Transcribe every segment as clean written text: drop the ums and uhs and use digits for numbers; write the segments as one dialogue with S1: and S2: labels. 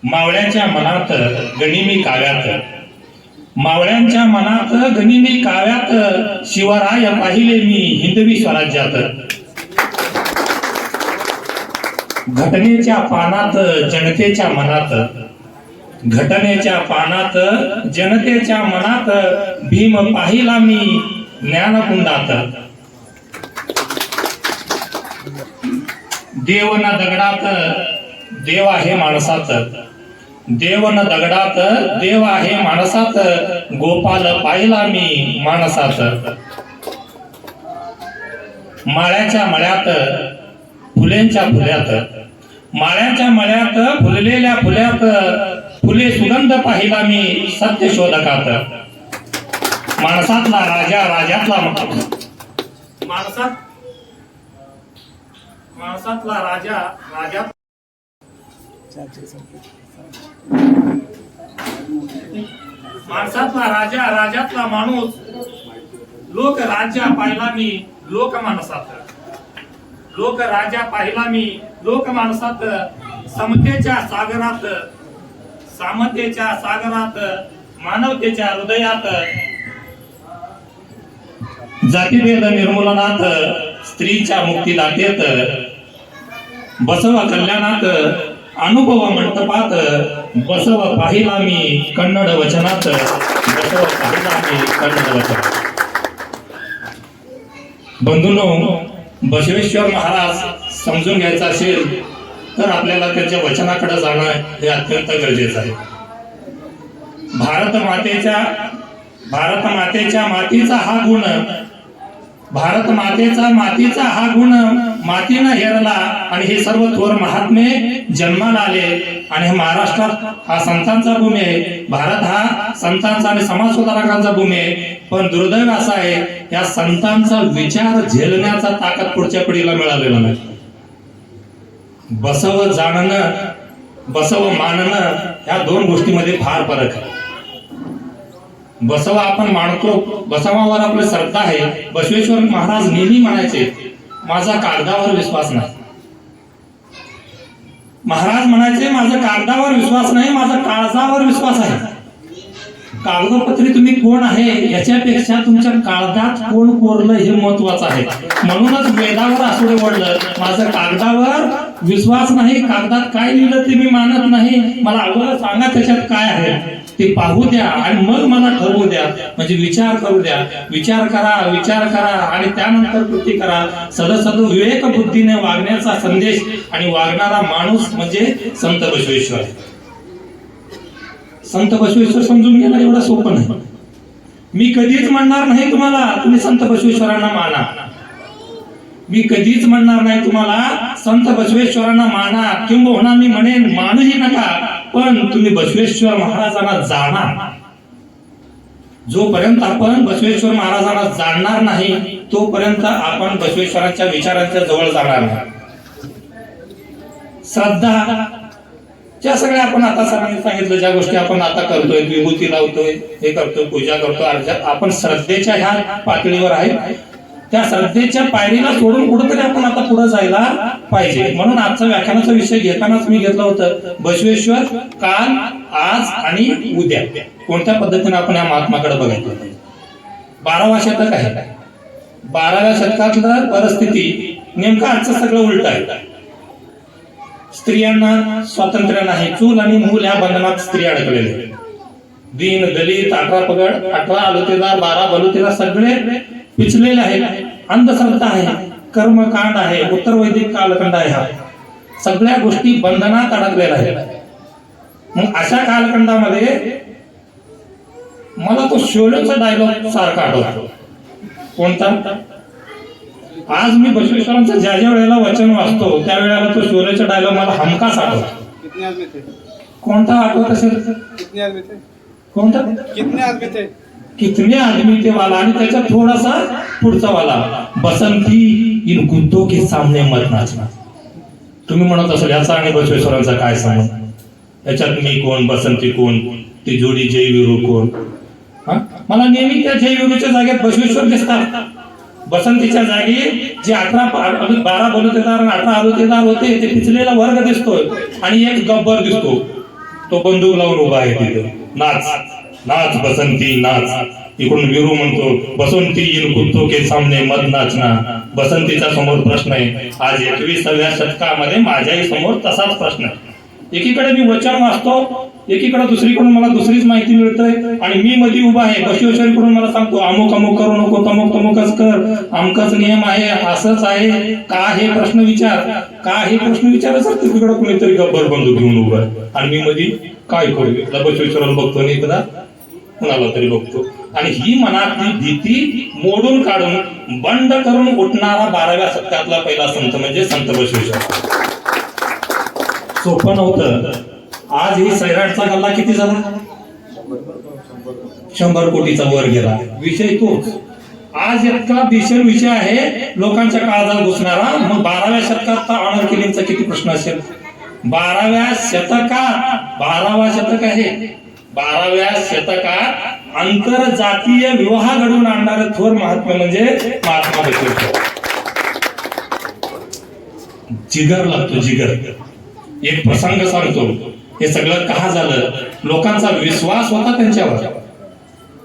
S1: मावळ्यांच्या मनात गनिमी काव्यात, मावळ्यांच्या मनात गनिमी काव्यात, शिवराय पाहिले मी हिंदवी स्वराज्यात. घटनेच्या पानात जनतेच्या मनात, घटनेच्या पानात जनतेच्या मनात, भीम पाहिला मी ज्ञानकुंडात. देव न दगडात देव आहे माणसात, देव न दगडात देव आहे माणसात, गोपाल पाहिला मी माणसात. माळ्याच्या मळ्यात फुलेंच्या फुल्यात, माळ्याच्या मळ्यात फुललेल्या फुल्यात, फुले सुगंध पाहिला मी सत्य शोधकात. माणसातला राजा राजातला माणसातला राजा राजात, माणसातला राजा राजातला माणूस, लोक राजा पाहिला मी लोक माणसात, लोक राजा पाहिला मी लोक माणसात. समतेच्या सागरात, सामतेच्या सागरात, मानवतेच्या हृदयात, जातीभेद निर्मूलनात, स्त्रीच्या मुक्तीदातेत, बसव कल्याणात, अनुभव मंटपात, बसव पाहिला मी कन्नड वचनात, बसव पाहिला मी कन्नड वचनात. बंधूंनो, बसवेश्वर महाराज समजून घ्यायचा असेल तर आपल्याला त्यांच्या वचनाकडे जाणं हे अत्यंत गरजेचं आहे. भारत मातेच्या मातीचा हा गुण, भारत मातीचा हा गुण मातीनं हेरला आणि हे सर्व थोर महात्मे जन्माला आले. आणि महाराष्ट्रात हा संतांचा भूमी आहे, भारत हा संतांचा आणि समाज सुधारकांचा भूमी आहे. पण दुर्दैव असा आहे, या संतांचा विचार झेलण्याचा ताकद पुढच्या पिढीला मिळालेला नाही. बसव जाणणं, बसव मानणं, ह्या दोन गोष्टीमध्ये फार फरक आहे. बसव आपण मानतो, बसवावर आपली श्रद्धा आहे. बसवेश्वर महाराज नेहमी म्हणायचे, माझा कागदावर विश्वास नाही. महाराज म्हणायचे, माझा कागदावर विश्वास नाही, माझा काळजावर विश्वास आहे. कागदोपत्री तुम्ही कोण आहे याच्यापेक्षा तुमच्या कागदात कोण कोरलं हे महत्वाचं आहे. म्हणूनच वेदावर असुरे ओढलं, माझं कागदावर विश्वास नाही, कागदात काय लिहिलं ते मी मानत नाही, मला अगोदर सांगा त्याच्यात काय आहे ते पाहू द्या आणि मग मला ठरवू द्या. म्हणजे विचार करू द्या, विचार करा आणि त्यानंतर कृती करा. सदसद विवेक बुद्धीने वागण्याचा संदेश आणि वागणारा माणूस म्हणजे संत बसवेश्वर. संत बसवेश्वर समजून घेणं एवढं सोपं नाही. मी कधीच म्हणणार नाही तुम्हाला तुम्ही संत बसवेश्वरांना माना, मी कधीच म्हणणार नाही तुम्हाला संत बसवेश्वरांना माना, किंबहुना मी म्हणेन मानूही नका, पण तुम्ही बसवेश्वर महाराजांना जाणा. जोपर्यंत आपण बसवेश्वर महाराजांना जाणणार नाही तोपर्यंत आपण बसवेश्वरांच्या विचारांच्या जवळ जाणार नाही. श्रद्धा, ज्या सगळ्या आपण आता सरांनी सांगितलं, ज्या गोष्टी आपण आता करतोय, विभूती लावतोय, हे करतोय, पूजा करतोय, आपण श्रद्धेच्या ह्या पातळीवर आहे. त्या श्रद्धेच्या पायरीला सोडून कुठेतरी आपण आता पुढे जायला पाहिजे. म्हणून आजचा व्याख्यानाचा विषय घेतानाच मी घेतलं होतं बसवेश्वर काल, आज आणि उद्या. कोणत्या पद्धतीने आपण या महात्माकडे बघायचं. 12वा शतक आहे. 12व्या शतकातलं परिस्थिती नेमकं आजचं सगळं उलट आहे. स्त्रियांना स्वातंत्र्य नाही, चूल आणि मूल या बंधनात स्त्री अडकलेले. दीन दलित, 18 पगड, 18 आलोतेदार, 12 बलुतेदार सगळे पिचलेले आहेत. अंधश्रद्धा आहे, कर्मकांड आहे, उत्तर वैदिक कालखंड आहे, हा सगळ्या गोष्टी बंधनात अडकलेल्या आहेत. मग अशा कालखंडामध्ये मला तो शोलेचा डायलॉग सारखा आठवतो. कोणता? आज मी बसवेश्वरांचं ज्या ज्या वेळेला वचन वाचतो त्यावेळेला तो शोलेचा डायलॉग मला हमखास आठवतो. कोणता आठवत असेल? कोणता? कितने आदमी थे वाला, आणि त्याचा थोडासा पुढचा वाला, बसंती इन कुत्तों के सामने मत नाचना. तुम्ही म्हणत असाल याचा आणि बसवेश्वरांचा काय संबंध? याच्यात मी कोण, बसंती कोण, ती जोडी जयवीरू कोण? मला नेहमी त्या जयवीरूच्या जागेत बसवेश्वर दिसतात. बसंतीच्या जागी जे 12 बलुतेदार आणि 18 आलोतेदार होते ते पिचलेला वर्ग दिसतोय आणि एक गब्बर दिसतो. तो बंदूक लावून उभा आहे तिथं, नाच नाच बसंती नाच. इकडून वीरू म्हणतो बसंती इन कुत्तों के सामने मत नाचना. बसंतीच्या समोर प्रश्न आहे. आज 21व्या शतकामध्ये माझ्याही समोर तसाच प्रश्न आहे. एकीकडे मी वचन वाचतो, एकीकडे दुसरीकडून मला दुसरीच माहिती मिळतंय आणि मी मध्ये उभा आहे. बसवेश्वरीकडून मला सांगतो अमुक अमुक करू नको, तमुक तमुकच कर, अमकाच नियम आहे, असंच आहे का, हे प्रश्न विचार, का हे प्रश्न विचारायचं. तिकडे कोणीतरी गब्बर बंदूक घेऊन उभा आहे आणि मी मध्ये काय करू. एकदा बसवेश्वराला बघतो आणि एकदा कुणाला तरी बघतो. आणि ही मनातली भीती मोडून काढून बंड करून उठणारा 12व्या शतकातला पहिला संत म्हणजे संत बसवेश्वर. सोपं नव्हतं. आज ही सैराटचा गल्ला किती झाला? 100 कोटीचा वर गेला. विषय तोच. आज इतका भीषण विषय आहे लोकांच्या काळजात घुसणारा. मग 12व्या शतकात ऑनर किलिंगचा किती प्रश्न असेल? 12व्या शतकात, 12वा शतक आहे, 12व्या शतकात आंतरजातीय विवाह घडवून आणणारे थोर महात्मा म्हणजे महात्मा बसवेश्वर. जिगर लागतो, जिगर. एक प्रसंग सांगतो. हे सगळं का झालं? लोकांचा विश्वास होता त्यांच्यावर.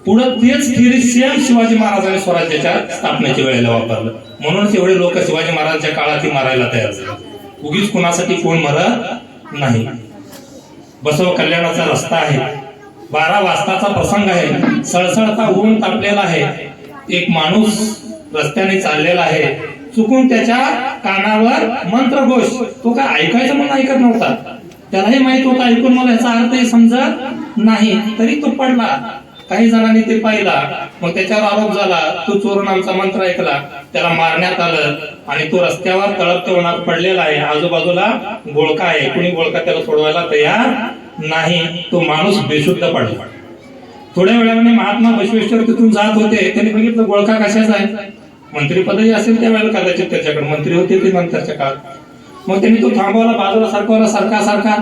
S1: पुढे तेच थिअरी सेम शिवाजी महाराजांनी स्वराज्याच्या स्थापनेच्या वेळेला वापरलं. म्हणूनच एवढे लोक शिवाजी महाराजांच्या काळात मारायला तयार झाले. उगीच कुणासाठी कोण मरत नाही. बसव कल्याणाचा रस्ता आहे. 12 वाजताचा प्रसंग आहे. सळसळता ऊन तापलेला आहे. एक माणूस रस्त्याने चाललेला आहे. चुकून त्याच्या कानावर मंत्रघोष. तो काय ऐकायचं म्हणून ऐकत नव्हता. त्यालाही माहित होता ऐकून मला याचा अर्थही समजत नाही, तरी तो पडला. काही जणांनी ते पाहिला. मग त्याच्यावर आरोप झाला, तू चोरून आमचा मंत्र ऐकला. त्याला मारण्यात आलं आणि तो रस्त्यावर तळपत्या उन्हात पडलेला आहे. आजूबाजूला गोळका आहे. कुणी गोळका त्याला सोडवायला तयार नाही. तो माणूस बेशुद्ध पडला. थोड्या वेळाने महात्मा बसवेश्वर तिथून जात होते. त्यांनी बघितलं गोळका कशाचा आहे. मंत्रीपदही असेल त्यावेळेला कदाचित त्याच्याकडे, मंत्री होते ते नंतरच्या काळात. मग त्यांनी तो थांबवला, बाजूला सरकवला, सारखा सारखा.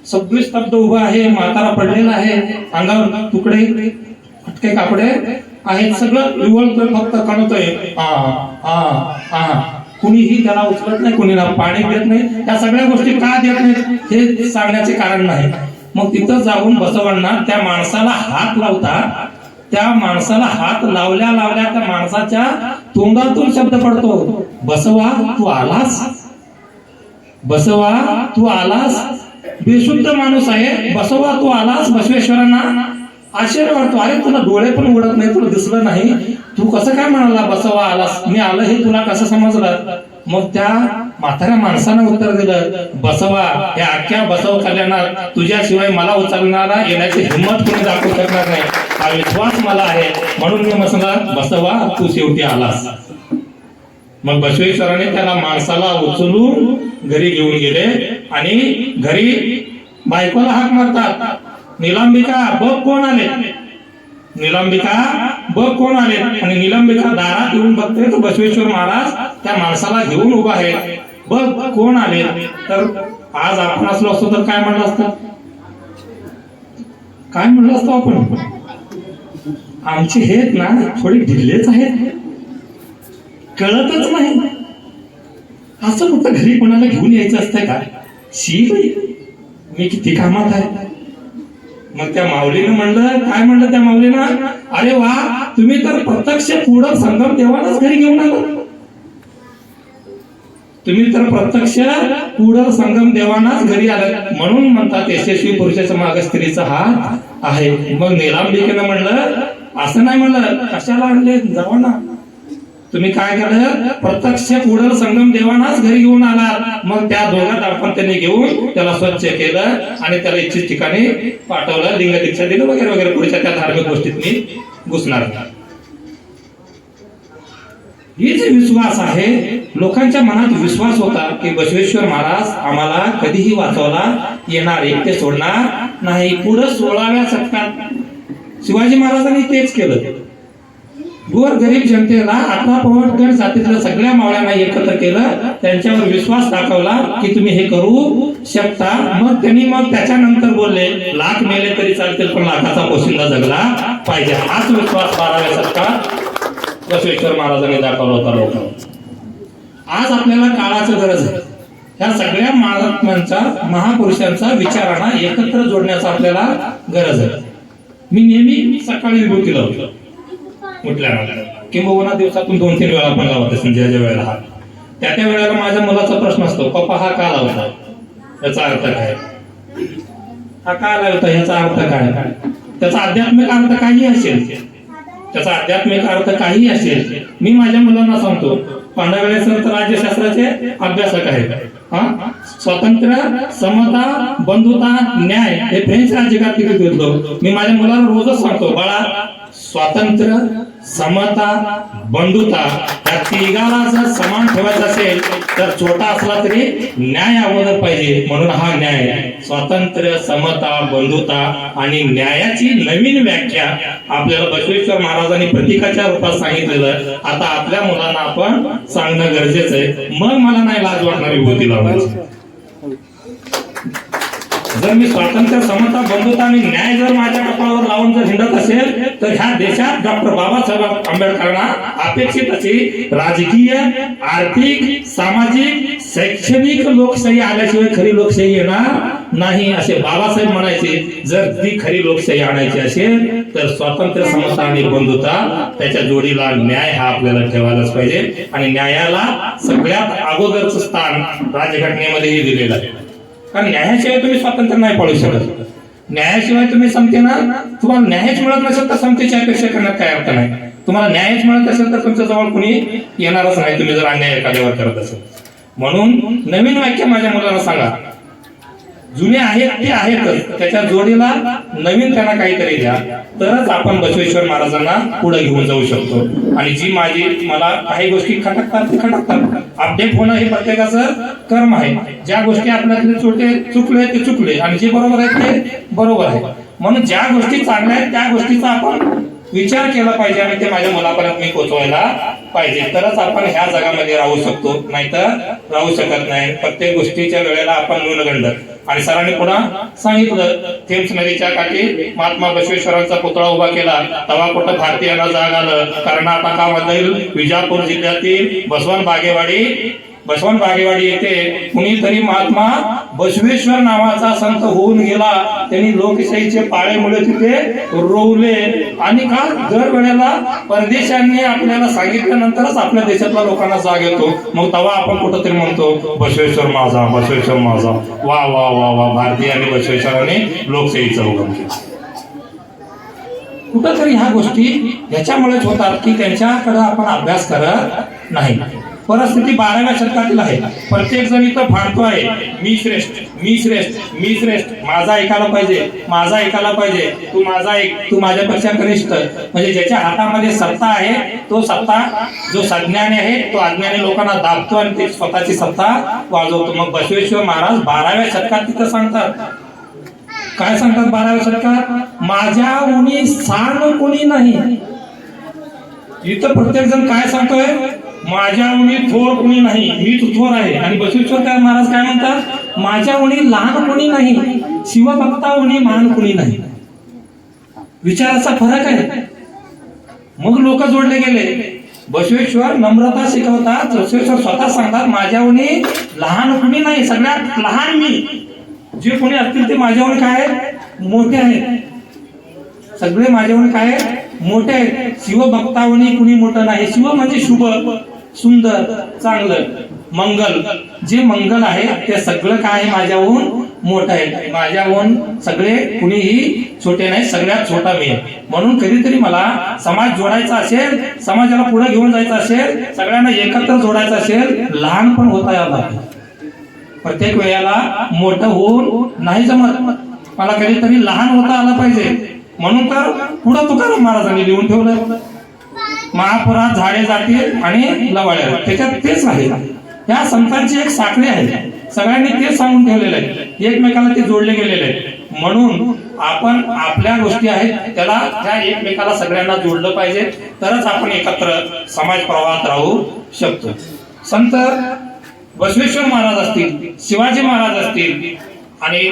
S1: सगळी स्तब्ध उभा आहे. म्हातारा पडलेला आहे. अंगावर तुकडे फटके कापडे आहेत. सगळं विवळतोय, फक्त कणतोय. कुणीही त्याला उचलत नाही, कुणीला पाणी देत नाही. या सगळ्या गोष्टी का देत नाहीत हे सांगण्याचे कारण नाही. मग तिथं जाऊन बसवांना त्या माणसाला हात लावतात. त्या माणसाला हात लावल्या लावल्या त्या माणसाच्या तोंडातून शब्द पडतो, बसवा तू आलास, बसवा तू आलास. बेशुद्ध माणूस आहे. बसवा तू आलास. बसवेश्वरांना आश्चर्य वाटतो. अरे तुला डोळे पण उघडत नाही, तुला दिसलं नाही, तू कसं काय म्हणाला बसवा आलास, मी आलं हे तुला कसं समजलं? मग त्या म्हाताऱ्या माणसानं उत्तर दिलं, बसवा या अख्ख्या बसव कल्याणात तुझ्याशिवाय मला उचलणारा येण्याची हिंमत कोणी दाखवू शकणार नाही. हा विश्वास मला आहे, म्हणून मी म्हटला बसवा तू शेवटी आलास. मग बसवेश्वराने त्याला माणसाला उचलून घरी घेऊन गेले आणि घरी बायकोला हाक मारतात, निलांबिका बघ कोण आले, निलांबिका बघ कोण आले. आणि निलांबिका दारात येऊन बघते तर बसवेश्वर महाराज त्या माणसाला घेऊन उभा आहे. बघ कोण आले. तर आज आपण असलो असतो तर काय म्हणलं असतं, काय म्हणलं असतो आपण, आमचे हेत ना थोडे ढिल्लेच आहेत, कळतच नाही. असं कुठं घरी कोणाला घेऊन यायचं असतंय का, शी बाई मी किती कामात आहे. मग त्या माऊलीनं म्हणलं, काय म्हणलं त्या माऊलीनं, अरे वा तुम्ही तर प्रत्यक्ष पुढं संगम देवालाच घरी घेऊन आला, तुम्ही तर प्रत्यक्ष पुढं संगम देवानाच घरी आलात. म्हणून म्हणतात यशस्वी पुरुषाच्या मागे स्त्रीचा हात आहे. मग निलांबिकेनं म्हणलं, असं नाही म्हणलं, कशाला आणले, जावा ना. तुम्ही काय केलं, प्रत्यक्ष पुढं संगम देवानाच घरी घेऊन आला. मग त्या दोघा दाम्पत्याने घेऊन त्याला स्वच्छ केलं आणि त्याला इच्छित ठिकाणी पाठवलं, लिंग दीक्षा दिलं वगैरे वगैरे. पुढच्या त्या धार्मिक गोष्टीत मी घुसणार. ही जे विश्वास आहे, लोकांच्या मनात विश्वास होता की बसवेश्वर महाराज आम्हाला कधीही वाचवला येणार, एकटे सोडणार नाही. पुढे 16व्या शतकात शिवाजी महाराजांनी तेच केलं. गोर गरीब जनतेला 18 पवारगड जातीतल्या सगळ्या मावळ्यांना एकत्र केलं, त्यांच्यावर विश्वास दाखवला की तुम्ही हे करू शकता. मग त्यांनी मग त्याच्यानंतर बोलले, लाख मेले तरी चालतील पण लाखाचा पोशिंदा जगला पाहिजे. हाच विश्वास 12व्या शतकात बसवेश्वर महाराजांनी दाखवला होता लोकांना. आज आपल्याला काळाची गरज आहे. ह्या सगळ्या महात्म्यांचा महापुरुषांचा विचारांना एकत्र जोडण्याचा आपल्याला गरज आहे. मी नेहमी सकाळी विभूती लावतो उठल्यानंतर, किंबहुना दिवसातून 2-3 वेळा आपण लावत असेल ज्या वेळेला हा त्या वेळेला माझ्या मुलाचा प्रश्न असतो, पप्पा हा का लावता, याचा अर्थ काय, हा का लावता, याचा अर्थ काय. त्याचा आध्यात्मिक अर्थ काही असेल, त्याचा आध्यात्मिक अर्थ काही असेल, मी माझ्या मुलांना सांगतो. पांढरवडे सर तर राज्यशास्त्राचे अभ्यासक आहेत. स्वातंत्र्य, समता, बंधुता, न्याय हे फ्रेंच राज्यघातक होतो. मी माझ्या मुलांना रोजच सांगतो, बाळा स्वातंत्र्य, समता, बंधुता या तिघाला जर समान ठेवायचं असेल तर छोटा असला तरी न्याय अगोदर पाहिजे. म्हणून हा न्याय, स्वातंत्र्य, समता, बंधुता आणि न्यायाची नवीन व्याख्या आपल्याला बसवेश्वर महाराजांनी प्रतीकाच्या रूपात सांगितलेलं आता आपल्या मुलांना आपण सांगणं गरजेचं आहे. मग मला नाही लाज वाटणारी विभूती लावायची. जर मी स्वातंत्र्य, समता, बंधुता आणि न्याय जर माझ्या कपाळावर लावून जर हिंडत असेल तर ह्या देशात डॉक्टर बाबासाहेब आंबेडकरांना अपेक्षित अशी राजकीय, आर्थिक, सामाजिक, शैक्षणिक लोकशाही आल्याशिवाय खरी लोकशाही येणार नाही असे बाबासाहेब म्हणायचे. जर ती खरी लोकशाही आणायची असेल तर स्वातंत्र्य, समता आणि बंधुता त्याच्या जोडीला न्याय हा आपल्याला ठेवायलाच पाहिजे. आणि न्यायाला सगळ्यात अगोदरचं स्थान राज्यघटनेमध्येही दिलेलं आहे. कारण न्यायाशिवाय तुम्ही स्वातंत्र्य नाही पाळू शकत. न्यायाशिवाय तुम्ही समतेना, तुम्हाला न्यायच मिळत नसेल तर समतेची अपेक्षा करण्यात काय अर्थ नाही. तुम्हाला न्यायच मिळत असेल तर तुमच्या जवळ कुणी येणारच नाही तुम्ही जर अन्याय एखाद्यावर करत असेल. म्हणून नवीन वाक्य माझ्या मुलांना सांगा, जुने आहेत ते आहेतच, त्याच्या जोडीला नवीन त्यांना काहीतरी द्या, तरच आपण बसवेश्वर महाराजांना पुढे घेऊन जाऊ शकतो. आणि जी मला काही गोष्टी खटकतात ते खटकतात. अपडेट होणं हे प्रत्येकाचं कर्म आहे. ज्या गोष्टी आपल्यातले चुकले ते चुकले आणि जे बरोबर आहे ते बरोबर आहे. म्हणून ज्या गोष्टी चांगल्या आहेत त्या गोष्टीचा आपण विचार केला पाहिजे आणि ते माझ्या मुलापर्यंत मी पोहोचवायला पाहिजे, तरच आपण ह्या जगामध्ये राहू शकतो, नाहीतर राहू शकत नाही. प्रत्येक गोष्टीच्या वेळेला आपण न्यूनगंड. आणि सरांनी पुन्हा सांगितलं, थेम्स नदीच्या काठी महात्मा बसवेश्वरांचा पुतळा उभा केला, तेव्हा कुठं भारतीयांना जाग आलं. कर्नाटकामधील विजापूर जिल्ह्यातील बसवण बागेवाडी येथे कुणीतरी महात्मा बसवेश्वर नावाचा संत होऊन गेला. त्यांनी लोकशाहीचे पाळेमुळे तिथे रोवले. आणि का दरवेळेला परदेशांनी आपल्याला सांगितल्यानंतरच आपल्या देशातल्या लोकांना जाग येतो. मग तेव्हा आपण कुठंतरी म्हणतो बसवेश्वर माझा, बसवेश्वर माझा. वा वा वा वा, भारतीयांनी बसवेश्वरांनी लोकशाहीचा उगम केला. कुठंतरी ह्या गोष्टी ह्याच्यामुळेच होतात की त्यांच्याकडे आपण अभ्यास करत नाही. परिस्थिती 12व्या शतकातील आहे. प्रत्येक जण इथं फाडतो आहे, मी श्रेष्ठ, मी श्रेष्ठ, मी श्रेष्ठ, माझा ऐकायला पाहिजे, माझा ऐकायला पाहिजे, तू माझा ऐक, तू माझ्यापेक्षा कनिष्ठ. म्हणजे ज्याच्या हातामध्ये सत्ता आहे तो सत्ता, जो सज्ञानी आहे तो अज्ञानी लोकांना दाबतो आणि ते स्वतःची सत्ता वाजवतो. मग बसवेश्वर महाराज 12व्या शतकात तिथं सांगतात, काय सांगतात 12व्या शतकात, माझ्या उनी सांग कोणी नाही. इथं प्रत्येक जण काय सांगतोय, माझ्या उनी थोर कोणी नाही, मीच थोर आहे. आणि बसवेश्वर काय महाराज काय म्हणतात, माझ्या उनी लहान कोणी नाही, शिवभक्ता उनी महान कोणी नाही. विचाराचा फरक आहे. मग लोक जोडले गेले. बसवेश्वर नम्रता शिकवतात, बसवेश्वर स्वतः सांगतात माझ्या उनी लहान कोणी नाही, सगळ्यात लहान मी. जे कोणी असतील ते माझ्यावर काय मोठे आहेत, सगळे माझ्यावर काय मोठे आहेत. शिवभक्तावणी कुणी मोठं नाही. शिव म्हणजे शुभ, सुंदर, चांगलं, मंगल. जे मंगल आहे ते सगळं काय माझ्याहून मोठं आहे. माझ्याहून सगळे कुणीही छोटे नाही, सगळ्यात छोटा मी आहे. म्हणून कधीतरी मला समाज जोडायचा असेल, समाजाला पुढे घेऊन जायचं असेल, सगळ्यांना एकत्र जोडायचं असेल, लहानपण होता याला. प्रत्येक वेळेला मोठं होऊन नाही जमत, मला कधीतरी लहान होता आला पाहिजे. म्हणून तर पुढं तुकाराम महाराजांनी लिहून ठेवलं, महापुरात झाडे जातील आणि लवाळ्या. त्याच्यात तेच आहे. या संतांची एक साखळी आहे, सगळ्यांनी तेच सांगून ठेवलेलं आहे, एकमेकाला ते जोडले गेलेले आहे. म्हणून आपण आपल्या गोष्टी आहेत त्याला त्या एकमेकाला सगळ्यांना जोडलं पाहिजे, तरच आपण एकत्र समाज प्रवाहात राहू शकतो. संत बसवेश्वर महाराज असतील, शिवाजी महाराज असतील आणि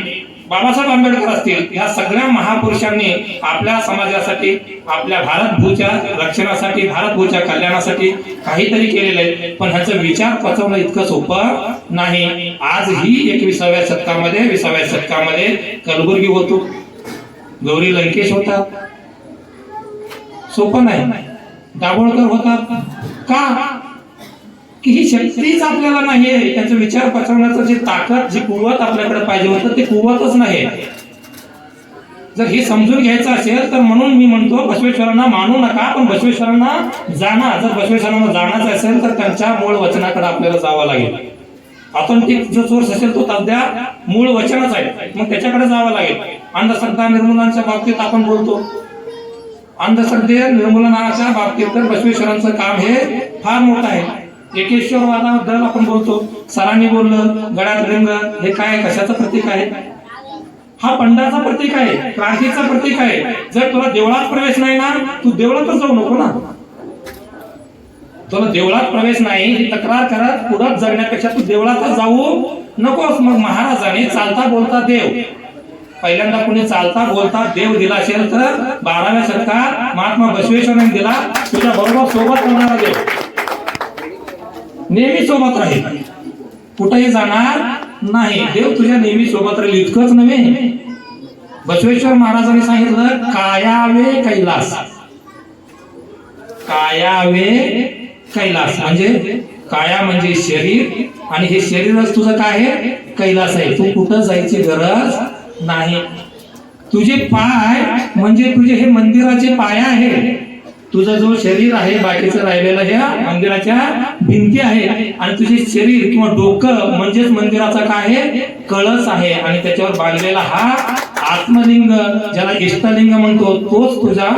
S1: बाबासाहेब आंबेडकर असतील, या सगळ्या महापुरुषांनी आपल्या समाजासाठी, आपल्या भारतभूच्या रक्षणासाठी, भारतभूच्या कल्याणासाठी काहीतरी केलेलं आहे. पण ह्याचा विचार पचवणं इतकं सोपं नाही. आजही 21व्या शतकामध्ये 20व्या शतकामध्ये कलबुर्गी होतो, गौरी लंकेश होतात, सोपं नाही. दाभोळकर होतात का? की ही शक्तीच आपल्याला नाहीये. त्याचा विचार पचवण्याचं जी ताकद, जी कुवत आपल्याकडे पाहिजे होतं, ते कुवतच नाही. जर हे समजून घ्यायचं असेल तर म्हणून मी म्हणतो, बसवेश्वरांना मानू नका, पण बसवेश्वरांना जाणा. जर बसवेश्वरांना जाणायचं असेल तर त्यांच्या मूळ वचनाकडे आपल्याला जावं लागेल. ऑथेंटिक जो सोर्स असेल तो सध्या मूळ वचनच आहे, मग त्याच्याकडे जावं लागेल. अंधश्रद्धा निर्मूलनाच्या बाबतीत आपण बोलतो, अंधश्रद्धे निर्मूलनाच्या बाबतीत तर बसवेश्वरांचं काम हे फार मोठं आहे. एकेश्वरवादाबद्दल आपण बोलतो, सरांनी बोललं गळ्यात रिंग, हे काय कशाचं प्रतीक आहे? हा पंडाचं प्रतीक आहे, क्रांतीचं प्रतीक आहे. जर तुला देवळात प्रवेश नाही ना, तू देवळातच जाऊ नको ना. तुला देवळात प्रवेश नाही ही तक्रार करत पुढे जगण्यापेक्षा तू देवळातच जाऊ नकोस. मग महाराजांनी चालता बोलता देव, पहिल्यांदा कुणी चालता बोलता देव दिला असेल तर 12व्या शतकात महात्मा बसवेश्वरांनी दिला. तुझ्या बरोबर सोबत राहणारा देव, नेहमी सोबत राहील, कुठेही जाणार नाही. देव तुझ्या नेहमी सोबत राहील. इतकंच नव्हे, बसवेश्वर महाराजांनी सांगितलं कायावे कैलास. कायावे कैलास म्हणजे काया म्हणजे शरीर, आणि हे शरीरच तुझं काय आहे? कैलास आहे. तू कुठं जायची गरज नाही. तुझे पाय म्हणजे तुझे हे मंदिराचे पाया आहे. तुझं जो शरीर आहे, बाकीचं राहिलेलं ह्या मंदिराच्या भिंती आहे, आणि तुझे शरीर किंवा डोकं म्हणजेच मंदिराचा काय आहे? कळस आहे. आणि त्याच्यावर बांधलेला हा आत्मलिंग, ज्याला इष्टलिंग म्हणतो, तोच तुझा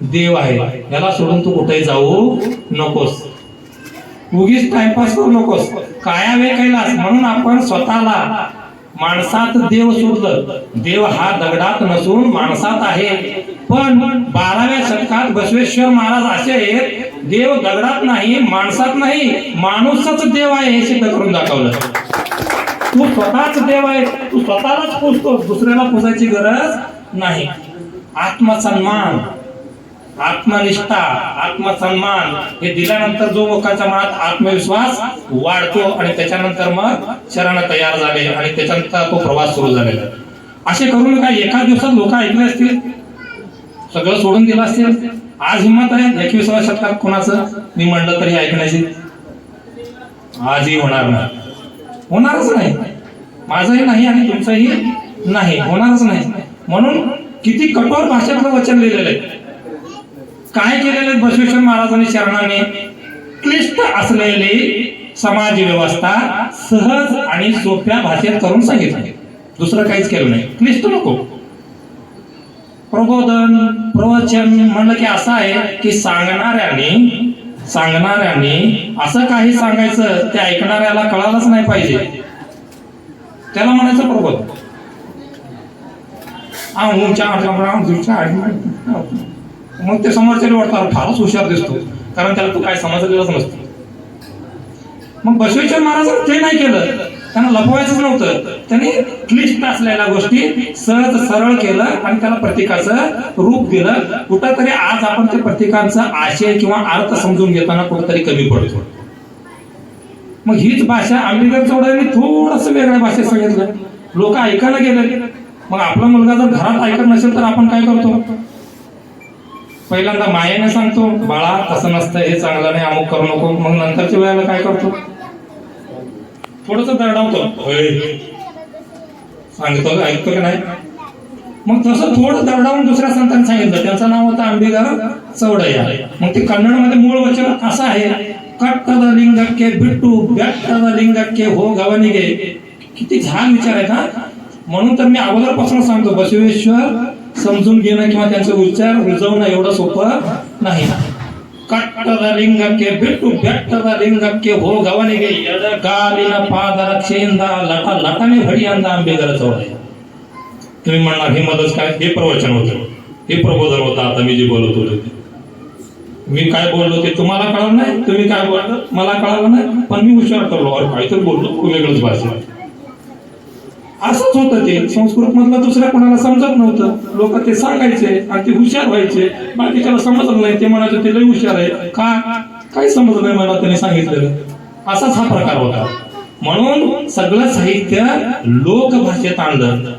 S1: देव आहे. याला सोडून तू कुठेही जाऊ नकोस, उगीच टाइमपास करू नकोस. कायावे कैलास म्हणून आपण स्वतःला माणसात देव शोधलं. देव हा दगडात नसून माणसात आहे. पण 12व्या शतकात बसवेश्वर महाराज असे आहेत, देव दगडात नाही, माणसात नाही, माणूसच देव आहे हे सिद्ध करून दाखवलं. तू स्वतःच देव आहे, तू स्वतःलाच पूजतोस, दुसऱ्याला पूजायची गरज नाही. आत्मसन्मान, आत्मनिष्ठा, आत्मसन्मान हे दिल्यानंतर जो लोकांच्या मनात आत्मविश्वास वाढतो, आणि त्याच्यानंतर मग शरण तयार झाले, आणि त्याच्यानंतर तो प्रवास सुरू झालेला. असे करून काय एका दिवसात लोक ऐकले असतील, सगळं सोडून दिलं असतील? आज हिंमत आहे 21व्या शतकात कोणाचं मी म्हणलं तरी ऐकण्याची? आजही होणार नाही, होणारच नाही. माझंही नाही आणि तुमचंही नाही, होणारच नाही. म्हणून किती कठोर भाषेतलं वचन लिहिलेलं आहे. काय केलेले बसवेश्वर महाराजांनी शरणाने? क्लिष्ट असलेली समाज व्यवस्था सहज आणि सोप्या भाषेत करून सांगितली, दुसरं काहीच केलं नाही. क्लिष्ट नको. प्रबोधन, प्रवचन म्हणलं की असं आहे की सांगणाऱ्याने असं काही सांगायचं ते ऐकणाऱ्याला कळालंच नाही पाहिजे, त्याला म्हणायचं प्रबोधन. मग ते समोरच्याला वाटतं फारच हुशार दिसतो, कारण त्याला तो काय समजलेलंच नसतो. मग बसवेश्वर महाराजांनी ते नाही केलं, त्यांना लपवायचंच नव्हतं. त्यांनी क्लिष्ट असलेल्या गोष्टी सहज सरळ केलं आणि त्याला प्रतीकाचं रूप दिलं. कुठंतरी आज आपण ते प्रतीकांचा आशय किंवा अर्थ समजून घेताना कुठंतरी कमी पडतो. मग हीच भाषा आंबेडकर चौधरींनी थोडस वेगळ्या भाषेत सांगितलं, लोक ऐकायला गेले. मग आपला मुलगा जर घरात ऐकत नसेल तर आपण काय करतो? पहिल्यांदा मायेने सांगतो, बाळा तसं नसतं, हे चांगलं नाही, अमुक करू नको. मग नंतरच्या वेळेला काय करतो? थोडस दरडावतो, सांगतो ऐकतो की नाही. मग तसं थोडं दरडावून दुसऱ्या संतांनी सांगितलं, त्यांचं नाव होतं अंबिगर चौडय्या. मग ते कन्नडमध्ये मूळ वचन असं आहे, कट्टद लिंगಕ್ಕೆ बिट्टू बेट्टद लिंगಕ್ಕೆ ಹೋಗವನಿಗೆ. किती छान विचार आहे का. म्हणून तर मी अगोदरपासून सांगतो, बसवेश्वर समजून घेणं किंवा त्यांचे उच्चार रुजवणं एवढं सोपं नाही. कट्टद लिंगಕ್ಕೆ बिट्टू बेट्टद लिंगಕ್ಕೆ ಹೋಗವನಿಗೆ ಎಡಗಾಲಿನ ಪಾದರಕ್ಷೆಯಿಂದ ಲಟ ಲಟನೆ ಹೊಡೆಯಂದ अंबिगर चौडय्या. तुम्ही म्हणणार हे मदत काय? हे प्रवचन होतं, हे प्रबोधन होतं. आता मी जे बोलत होतो ते, मी काय बोललो ते तुम्हाला कळलं नाही, तुम्ही काय बोललो मला कळलं नाही, पण मी हुशार ठरलो, अरे काहीतरी बोललो वेगळंच भाषा. असंच होतं ते. संस्कृत मधलं दुसऱ्या कोणाला समजत नव्हतं, लोक ते सांगायचे आणि ते हुशार व्हायचे. बाकीच्याला समजलं नाही, ते म्हणायचे ते लय हुशार आहे. काय समजलं नाही मला त्याने सांगितलेलं. असाच हा प्रकार होता. म्हणून सगळं साहित्य लोकभाषेत आणलं.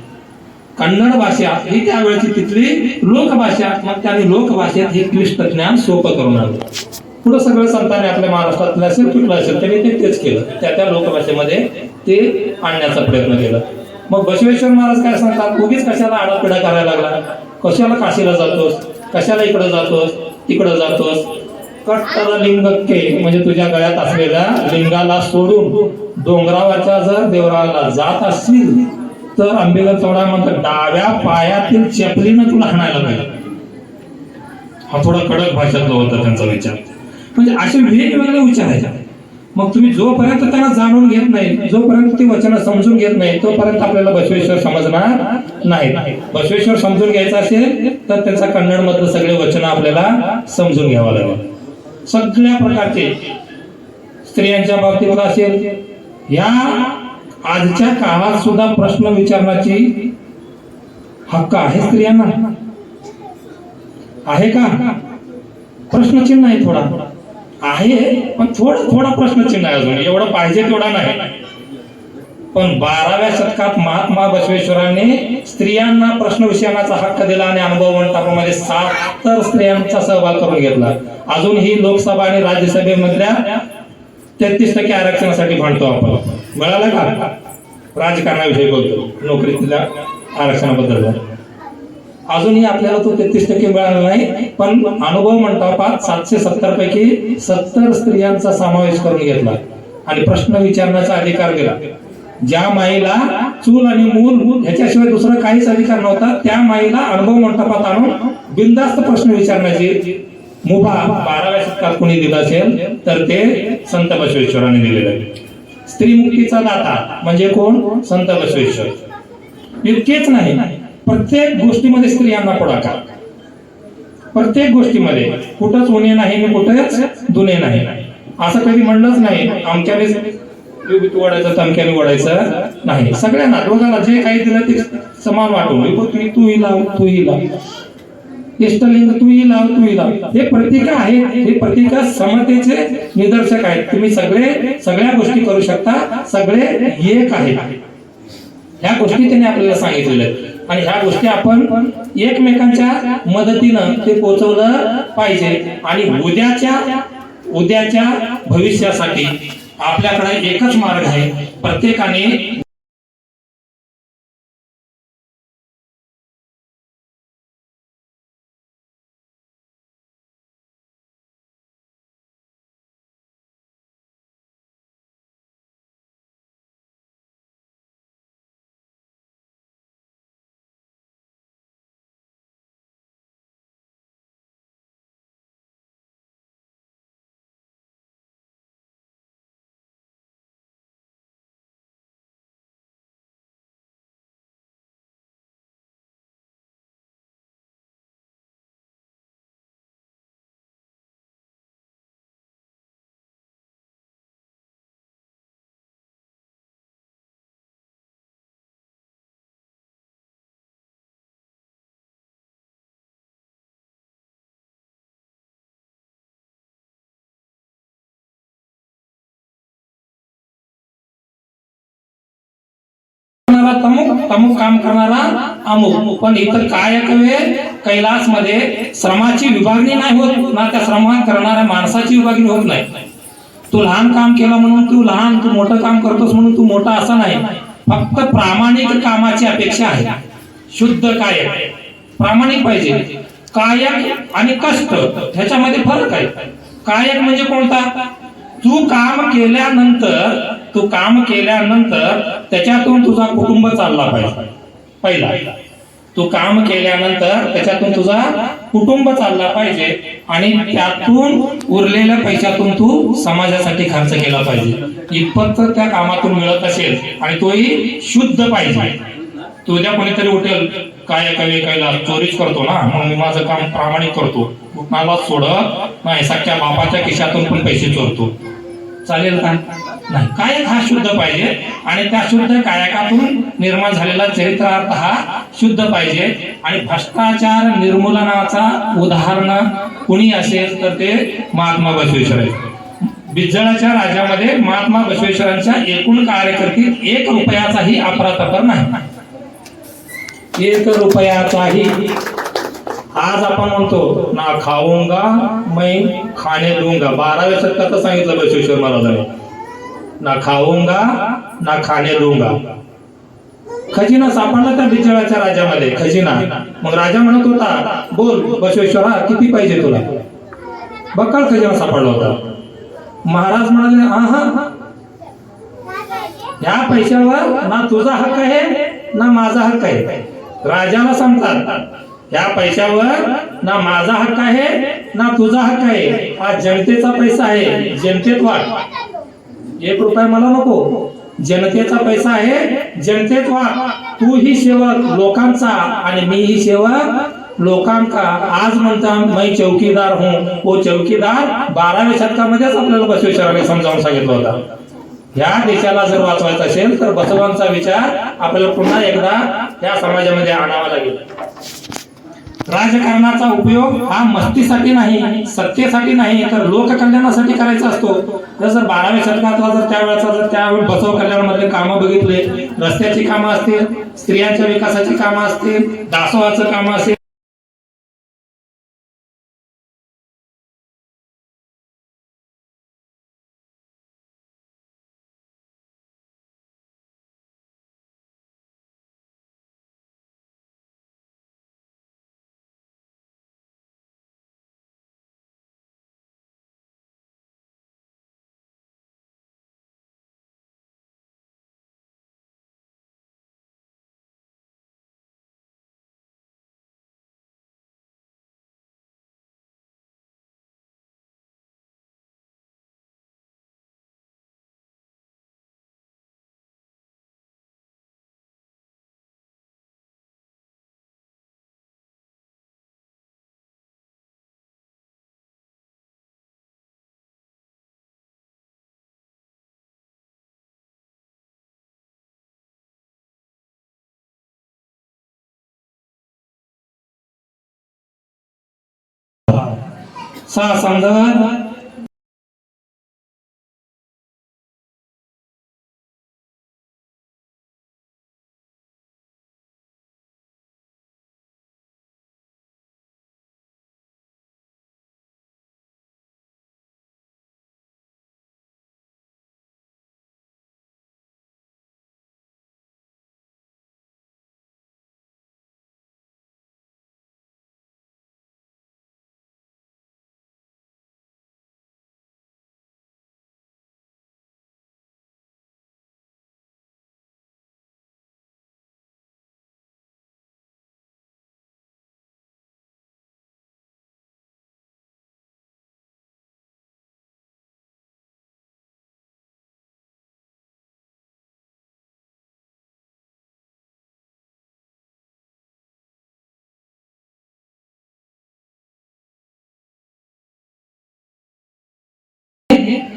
S1: कन्नड भाषा ही त्यावेळेची तिथली लोकभाषा, मग त्याने लोकभाषेत हे क्लिष्ट ज्ञान सोपं करून आणलं. पुढे सगळं संतांनी आपल्या महाराष्ट्रातलं असेल कुठलं असेल त्यांनी तेच केलं, त्या लोकभाषेमध्ये ते आणण्याचा प्रयत्न केला. मग बसवेश्वर महाराज काय सांगतात, उगीच कशाला आडापिडा करायला लागला, कशाला काशीला जातोस, कशाला इकडे जातोस तिकडे जातोस. कट्टर लिंगके म्हणजे तुझ्या गळ्यात असलेल्या लिंगाला सोडून डोंगरावरच्या जर देवळाला जात असतील तर अंबिका चौडा म्हणतात डाव्या पायातील चपलीनं तुला हाणायला पाहिजे. हा थोडा कडक भाषेतला होता त्यांचा विचार. म्हणजे असे वेगवेगळे विचार आहेत. मग तुम्ही जोपर्यंत त्यांना जाणून घेत नाही, जोपर्यंत ती वचनं समजून घेत नाही, तोपर्यंत आपल्याला बसवेश्वर समजणार नाही. बसवेश्वर समजून घ्यायचं असेल तर त्यांचा कन्नड मधलं सगळे वचनं आपल्याला समजून घ्यावं लागेल. सगळ्या प्रकारचे स्त्रियांच्या बाबतीत असेल, या आजच्या काळात सुद्धा प्रश्न विचारण्याची हक्क आहे स्त्रियांना, आहे का? प्रश्नचिन्ह आहे, थोडा आहे पण थोडा प्रश्नचिन्ह आहे अजून. एवढं पाहिजे तेवढा नाही. पण 12व्या शतकात महात्मा बसवेश्वरांनी स्त्रियांना प्रश्न विचारण्याचा हक्क दिला आणि अनुभव मंडपामध्ये 70 स्त्रियांचा सहभाग करून घेतला. अजूनही लोकसभा आणि राज्यसभेमधल्या 33% आरक्षणासाठी भांडतो आपण. मिळालं का? राजकारणाविषयी बोलतो, नोकरीतल्या आरक्षणाबद्दल. अजूनही आपल्याला तो 33% मिळाला नाही. पण अनुभव मंडपात 770 पैकी 70 स्त्रियांचा समावेश करून घेतला आणि प्रश्न विचारण्याचा अधिकार दिला. ज्या माईला चूल आणि मूल ह्याच्याशिवाय दुसरा काहीच अधिकार नव्हता, त्या माईला अनुभव मंडपात आणून बिनधास्त प्रश्न विचारण्याची मुभा 12व्या शतकात कोणी दिला असेल तर ते संत बसवेश्वरांनी दिलेलं आहे. स्त्री मुक्तीचा दाता म्हणजे कोण? संत बसवेश्वर. इतकेच नाही, प्रत्येक गोष्टीमध्ये स्त्रियांना पुढाकार. प्रत्येक गोष्टीमध्ये कुठंच उणे नाही आणि कुठंच दुने नाही. असं कधी म्हणलंच नाही आमच्याने ओढायचं तमक्याने ओढायचं नाही. सगळ्यांना दोघांना जे काही दिलं ते समान वाटून तूही लाव, इष्टलिंग तूही लाव. हे प्रतीका आहे, हे प्रतीका समतेचे निदर्शक आहेत. तुम्ही सगळ्या गोष्टी करू शकता, सगळे एक आहेत. ह्या गोष्टी त्यांनी आपल्याला सांगितलेल्या आहेत आणि ह्या गोष्टी आपण एकमेकांच्या मदतीनं ते पोहोचवलं पाहिजे. आणि उद्याच्या भविष्यासाठी आपल्याकडे एकच मार्ग आहे. प्रत्येकाने तमुक काम करणारा अमुक. पण इथं काय कैलास मध्ये श्रमाची विभागणी नाही होत ना, त्या श्रम करणाऱ्या माणसाची विभागणी होत नाही. तू लहान काम केलं म्हणून तू लहान, तू मोठं काम करतोस म्हणून तू मोठा असं नाही. फक्त प्रामाणिक कामाची अपेक्षा आहे. शुद्ध कायक प्रामाणिक पाहिजे. कायक आणि कष्ट ह्याच्यामध्ये फरक आहे. कायक म्हणजे कोणता? तू काम केल्यानंतर त्याच्यातून तुझा कुटुंब चालला पाहिजे. पहिला तू काम केल्यानंतर त्याच्यातून तुझा कुटुंब चालला पाहिजे आणि त्यातून उरलेल्या पैशातून तू समाजासाठी खर्च केला पाहिजे. इतपत त्या कामातून मिळत असेल आणि तोही शुद्ध पाहिजे. तुझ्या कोणीतरी उठेल काय कैला चोरीच करतो ना, मग मी माझं काम प्रामाणिक करतो, मला सोडत नाही, सख्या बापाच्या खिशातून पण पैसे चोरतो, चालेल का? नाही. कायक हा शुद्ध पाहिजे आणि त्या शुद्ध कायकातून निर्माण झालेला चरित्रार्थ हा शुद्ध पाहिजे. आणि भ्रष्टाचार निर्मूलनाचा उदाहरण कुणी असेल तर ते महात्मा बसवेश्वर आहे. बिज्जळाच्या राज्यामध्ये महात्मा बसवेश्वरांच्या एकूण कार्यकर्तीत 1 रुपयाचाही अफरातफर नाही. 1 रुपयाचाही. आज आपण म्हणतो ना खाऊंगा मैं खाने दूंगा. 12व्या शतकात सांगितलं बसवेश्वर महाराजांनी, ना खाऊंगा ना खाने दूंगा. खजिना सापडला त्या बिज्जळाच्या राज्यामध्ये, खजिना. मग राजा म्हणत होता, बोल बसवेश्वरा किती पाहिजे तुला? बक्कळ खजिना सापडला होता. महाराज म्हणाले, हा, या पैशावर ना तुझा हक्क आहे ना माझा हक्क आहे. राजाला सांगतात, या पैशावर ना माझा हक्क आहे ना तुझा हक्क आहे. हा जनतेचा पैसा आहे, जनतेत वाट. 1 रुपया मला नको, जनतेचा पैसा आहे, जनतेत वाट. तू ही सेवक लोकांचा आणि मी ही सेवक लोकांका. आज म्हणता मैं चौकीदार हूं, वो चौकीदार 12व्या शतकामध्येच आपल्याला बसवेश्वरांनी समजावून सांगितलं होतं. या देशाला जर वाचवायचं असेल तर बसवांचा विचार आपल्याला पुन्हा एकदा या समाजामध्ये आणावा लागेल. राजकारणाचा उपयोग हा मस्तीसाठी नाही, सत्तेसाठी नाही, तर लोककल्याणासाठी करायचा असतो. जर 12व्या शतकातला जर त्यावेळेस बसव कल्याणामधले कामं बघितले, रस्त्याची कामं असतील, स्त्रियांच्या विकासाची कामं असतील, दासोहाचं कामं असेल, संघ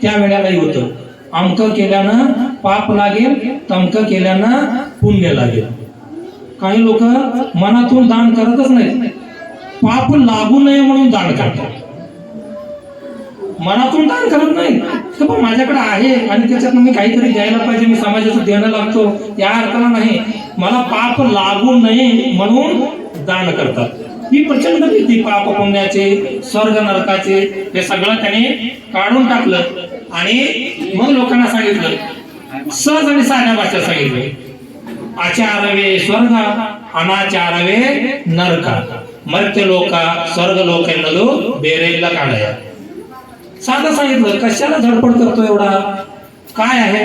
S1: त्या वेळेलाही होतं. अंक केल्यानं पाप लागेल, तमक केल्यानं पुण्य लागेल. काही लोक मनातून दान करतच नाहीत, पाप लागू नये म्हणून दान करतात. मनातून दान करत नाही, पण माझ्याकडे आहे आणि त्याच्यात मी काहीतरी द्यायला पाहिजे, मी समाजाचं देणं लागतो, या अर्थाला नाही. मला पाप लागू नये म्हणून दान करतात. ही प्रचंड भीती पाप पुण्याचे, स्वर्ग नरकाचे, हे सगळं त्याने काढून टाकलं आणि मग लोकांना सांगितलं, सहज आणि साध्या भाषेत सांगितलं, आचारवे स्वर्ग अनाचारवे नरका, मर्त्य लोका स्वर्ग लोकेंदो बेरेला काढाया. साधं सांगितलं. कशाला धडपड करतो एवढा? काय आहे?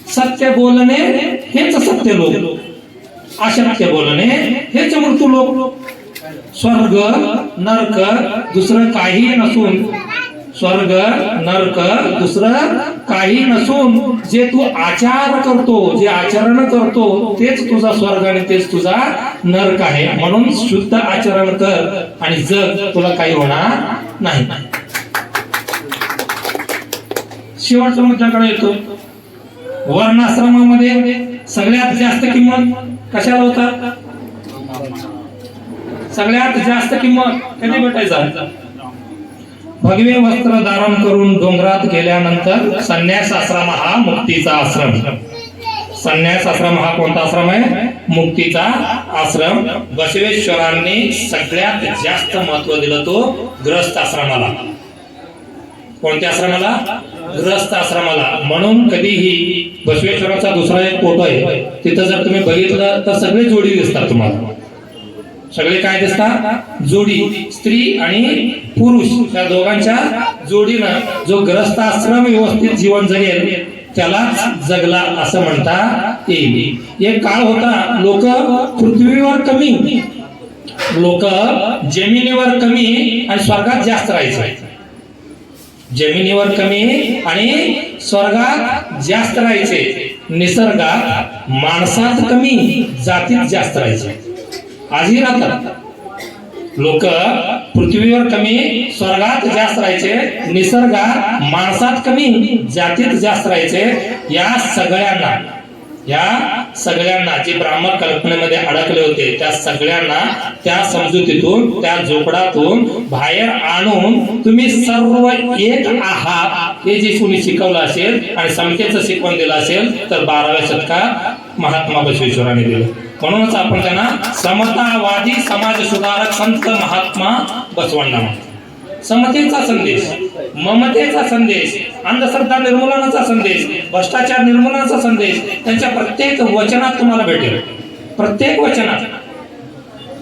S1: सत्य बोलणे हेच सत्य लोक, अशक्य बोलणे हेच मृत्यू लोक. स्वर्ग नरक दुसरं काही नसून, स्वर्ग नरक दुसरं काही नसून, जे तू आचार करतो, जे आचरण करतो तेच तुझा स्वर्ग आणि तेच तुझा नरक आहे. म्हणून शुद्ध आचरण कर आणि जग तुला काही होणार नाही. शेवटच्या मुद्द्याकडे येतो. वर्णाश्रमामध्ये सगळ्यात जास्त किंमत कशाला होता? सगळ्यात जास्त किंमत कधी भेटायचा? भगवे वस्त्र धारण करून डोंगरात गेल्यानंतर संन्यास आश्रम हा मुक्तीचा आश्रम. संन्यास आश्रम हा कोणता आश्रम आहे? मुक्तीचा आश्रम. बसवेश्वरांनी सगळ्यात जास्त महत्व दिलं तो ग्रस्त आश्रमाला. कोणत्या आश्रमाला? ग्रस्त आश्रमाला. म्हणून कधीही बसवेश्वराचा दुसरा एक फोटो आहे, तिथं जर तुम्ही बघितलं तर सगळे जोडी दिसतात तुम्हाला. सगळे काय दिसतात? जोडी, स्त्री आणि पुरुष या दोघांच्या जोडीनं जो ग्रस्त आश्रम व्यवस्थित जीवन जगेल त्यालाच जगला असं म्हणता येईल. एक काळ होता लोक पृथ्वीवर कमी, लोक जमिनीवर कमी आणि स्वर्गात जास्त राहायचे. जमिनीवर कमी आणि स्वर्गात जास्त राहायचे. निसर्गात माणसात कमी, जातीत जास्त राहायचे. आजही राहतात लोक पृथ्वीवर कमी, स्वर्गात जास्त राहायचे. निसर्गात माणसात कमी, जातीत जास्त राहायचे. या सगळ्यांना जे ब्राह्मण कल्पनेमध्ये अडकले होते त्या सगळ्यांना त्या समजुतीतून, त्या झोपडातून बाहेर आणून तुम्ही सर्व एक आहात हे जे कोणी शिकवलं असेल आणि समतेचं शिकवण दिलं असेल तर 12व्या शतकात महात्मा बसवेश्वरांनी दिलं. म्हणूनच आपण त्यांना समतावादी समाज सुधारक संत महात्मा बसवण्णा म्हणतो. समतेचा संदेश, ममतेचा संदेश, अंधश्रद्धा निर्मूलनाचा संदेश, भ्रष्टाचार निर्मूलनाचा संदेश त्यांच्या प्रत्येक वचनात तुम्हाला भेटेल. प्रत्येक वचनात.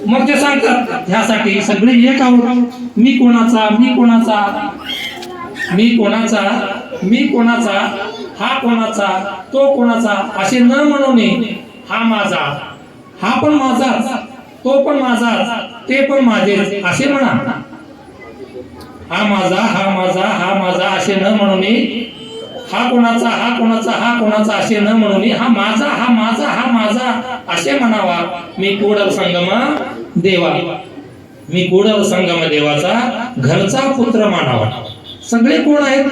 S1: मग ते सांगतात ह्यासाठी सगळे एक आहोत. मी कोणाचा, मी कोणाचा, मी कोणाचा, मी कोणाचा, हा कोणाचा, तो कोणाचा असे न म्हणून हा माझा, हा पण माझाच, तो पण माझाच, ते पण माझे असे म्हणा. हा माझा, हा माझा, हा माझा असे न म्हणून हा कोणाचा, हा कोणाचा, हा कोणाचा असे न म्हणून हा माझा, हा माझा, हा माझा असे म्हणावा. मी कूडल संगम देवा, मी कूडल संगम देवाचा घरचा पुत्र मानावा. सगळे कोण आहेत?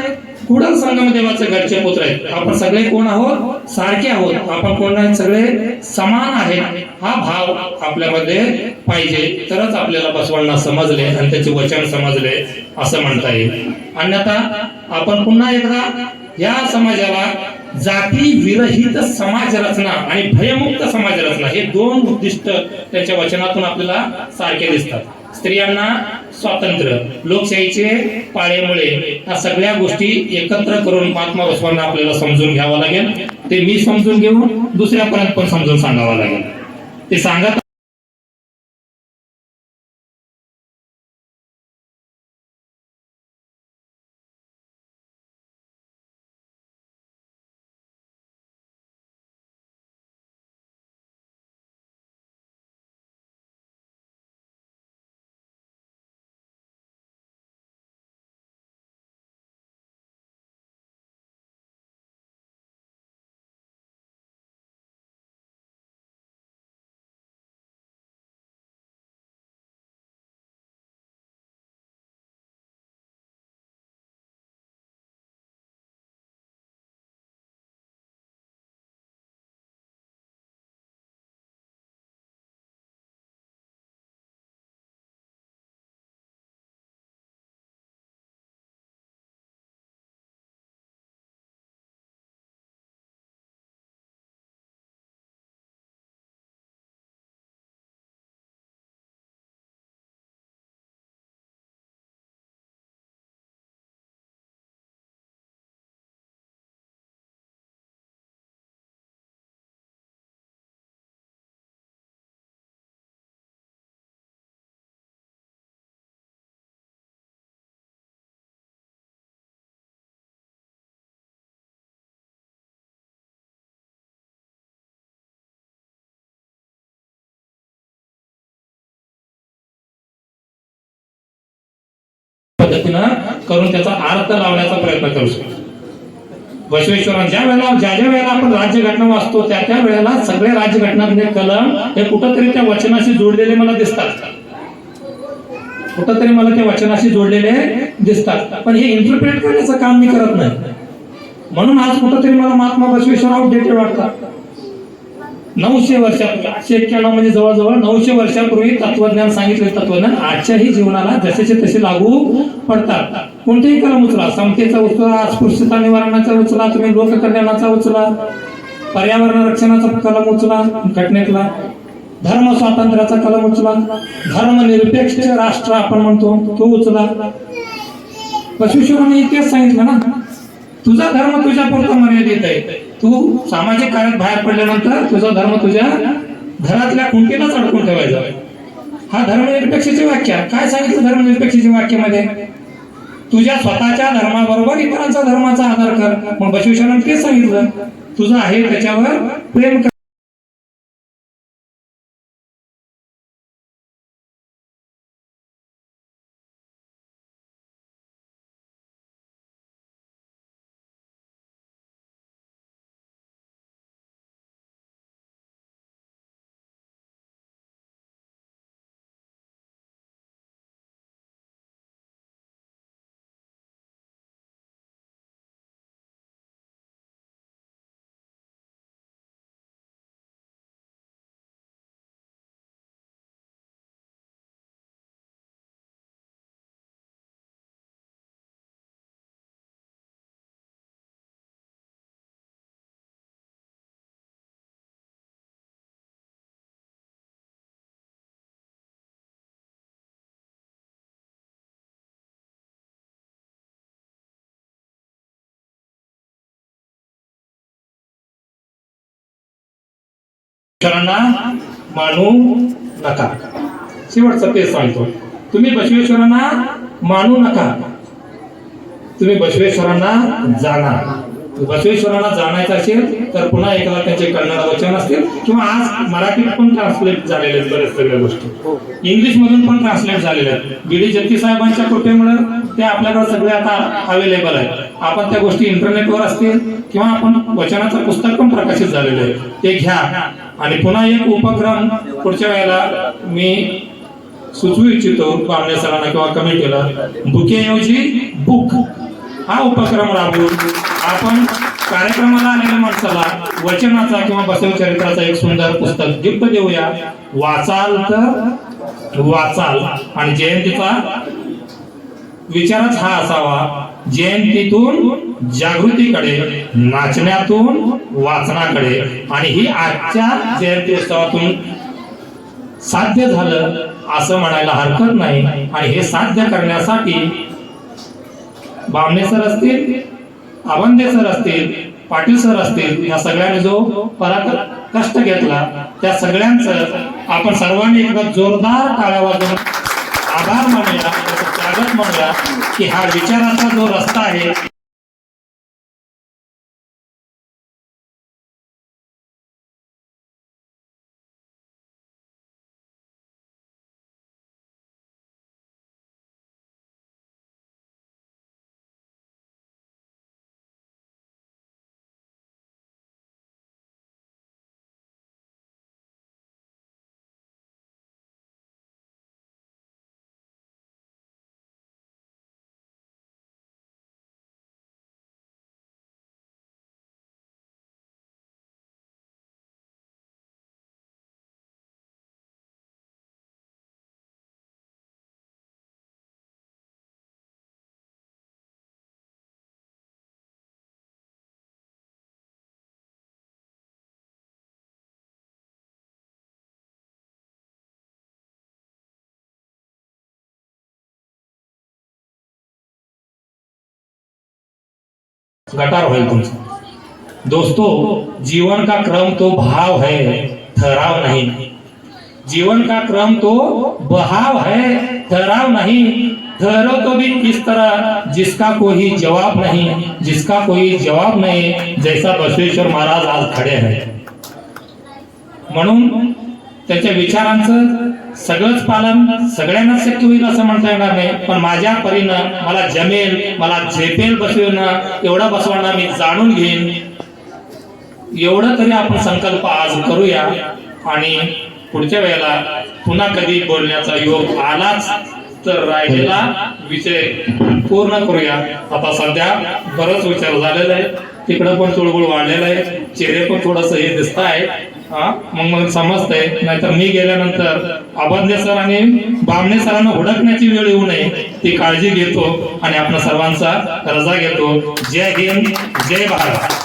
S1: कूडल संगम देवाचे घरचे पुत्र आहेत. आपण सगळे कोण आहोत? सारखे आहोत. आपण कोण आहेत? सगळे समान आहेत. हा भाव आपल्यामध्ये पाहिजे तरच आपल्याला बसवण्णा समजले आणि त्याचे वचन समजले असं म्हणता येईल. अन्यथा आपण पुन्हा एकदा या समाजाला जाती विरहित समाज रचना आणि भयमुक्त समाज रचना हे दोन उद्दिष्ट त्याच्या वचनातून आपल्याला सारखे दिसतात. स्त्रियांना स्वातंत्र्य, लोकशाहीचे पाळेमुळे या सगळ्या गोष्टी एकत्र करून महात्मा बसवांना आपल्याला समजून घ्यावं लागेल. ते मी समजून घेऊन दुसऱ्यापर्यंत पण समजून सांगावं लागेल. ते सांगत पद्धतीनं करून त्याचा अर्थ लावण्याचा प्रयत्न करू शकतो. बसवेश्वरांच्या ज्या वेळेला आपण राज्यघटना वाचतो त्या वेळेला सगळे राज्यघटनातले कलम हे कुठंतरी त्या वचनाशी जोडलेले मला दिसतात. कुठंतरी मला त्या वचनाशी जोडलेले दिसतात. पण हे इंटरप्रेट करण्याचं काम मी करत नाही. म्हणून आज कुठंतरी मला महात्मा बसवेश्वर आउटडेटेड वाटतात. 900 वर्षापूर्वी 891 म्हणजे जवळजवळ 900 वर्षापूर्वी तत्वज्ञान सांगितले तत्वज्ञान आजच्याही जीवनाला जसेचे तसे लागू पडतात. कोणतेही कलम उचला, समतेचा उचला, अस्पृश्यता निवारणाचा उचला, तुम्ही लोककल्याणाचा उचला, पर्यावरण रक्षणाचा कलम उचला घटनेतला, धर्म स्वातंत्र्याचा कलम उचला, धर्मनिरपेक्ष राष्ट्र आपण म्हणतो तो उचला. बसवेश्वरांनी इतिहास सांगितलं ना, तुझा धर्म तुझ्या पुरता मर्यादित आहे. तू सामाजिक कार्यात बाहेर पडल्यानंतर तुझा धर्म तुझ्या घरातल्या खुंटीलाच अडकून ठेवायचा. हा धर्मनिरपेक्षाची व्याख्या. काय सांगितलं धर्मनिरपेक्षाची व्याख्येमध्ये? तुझ्या स्वतःच्या धर्माबरोबर इतरांचा धर्माचा आदर कर. मग बसवेश्वरांनी तेच सांगितलं, तुझं आहे त्याच्यावर प्रेम कर. बसवेश्वरांना मानू नका. शेवटचं तेच सांगतो, तुम्ही बसवेश्वरांना मानू नका, तुम्ही बसवेश्वरांना जाणा. बसवेश्वरांना जाणायचं असेल तर पुन्हा एकदा त्यांचे कन्नड वचन असतील किंवा आज मराठीत पण ट्रान्सलेट झालेले आहेत बरेच सगळ्या गोष्टी, इंग्लिश मधून पण ट्रान्सलेट झालेल्या आहेत. बीडी जत्ती साहेबांच्या कृपेमुळे ते आपल्याकडे सगळे आता अवेलेबल आहेत. आपण त्या गोष्टी इंटरनेटवर असतील किंवा आपण वचनाचं पुस्तक पण प्रकाशित झालेलं आहे, ते घ्या. आणि पुन्हा एक उपक्रम पुढच्या वेळेला मी सुचवू इच्छितो बामणे सरांना किंवा कमिटीला, बुकेऐवजी बुक हा उपक्रम राबवून आपण कार्यक्रमाला आलेल्या माणसाला वचनाचा किंवा बसवचरित्राचा एक सुंदर पुस्तक गिफ्ट देऊया. वाचाल तर वाचाल. आणि जयंतीचा विचारच हा असावा, जयंतीतून जागृतीकडे, नाचण्यातून वाचनाकडे. आणि ही आजच्या जयंती उत्सवातून साध्य झालं असं म्हणायला हरकत नाही. आणि हे साध्य करण्यासाठी बामणे सर असतील, आवंदे सर असतील, पाटील सर असतील, या सगळ्यांनी जो कष्ट घेतला त्या सगळ्यांचं आपण सर्वांनी एकदा जोरदार टाळ्या वाजवून आभार मानूया, स्वागत मानूया की हा विचाराचा जो रस्ता आहे गटार होईल तुमचा. दोस्तों, जीवन का क्रम तो भाव है, ठहराव नहीं. जीवन का क्रम तो बहाव है, ठहराव नहीं. ठहरो तो भी इस तरह जिसका कोई जवाब नहीं, जिसका कोई जवाब नहीं, जैसा बसवेश्वर महाराज आज खडे आहेत. म्हणून त्याच्या विचारांचं सगळंच पालन सगळ्यांनाच शक्य होईल असं म्हणता येणार नाही, पण माझ्या परीनं मला जमेल, मला झेपेल बसवणं, एवढा बसवणं मी जाणून घेईन, एवढं तरी आपण संकल्प आज करूया. आणि पुढच्या वेळेला पुन्हा कधी बोलण्याचा योग आलाच तर राहिलेला विषय पूर्ण करूया. आता सध्या बरंच विचार झालेला आहे. तिकडं पण चुळबुळ वाढलेलं आहे, चेहरे पण थोडस हे दिसत आहे. मग समजतंय, नाहीतर मी गेल्यानंतर अभद्य सर आणि बामणे सरांना हुडकण्याची वेळ येऊ नये ती काळजी घेतो आणि आपण सर्वांचा रजा घेतो. जय हिंद, जय भारत.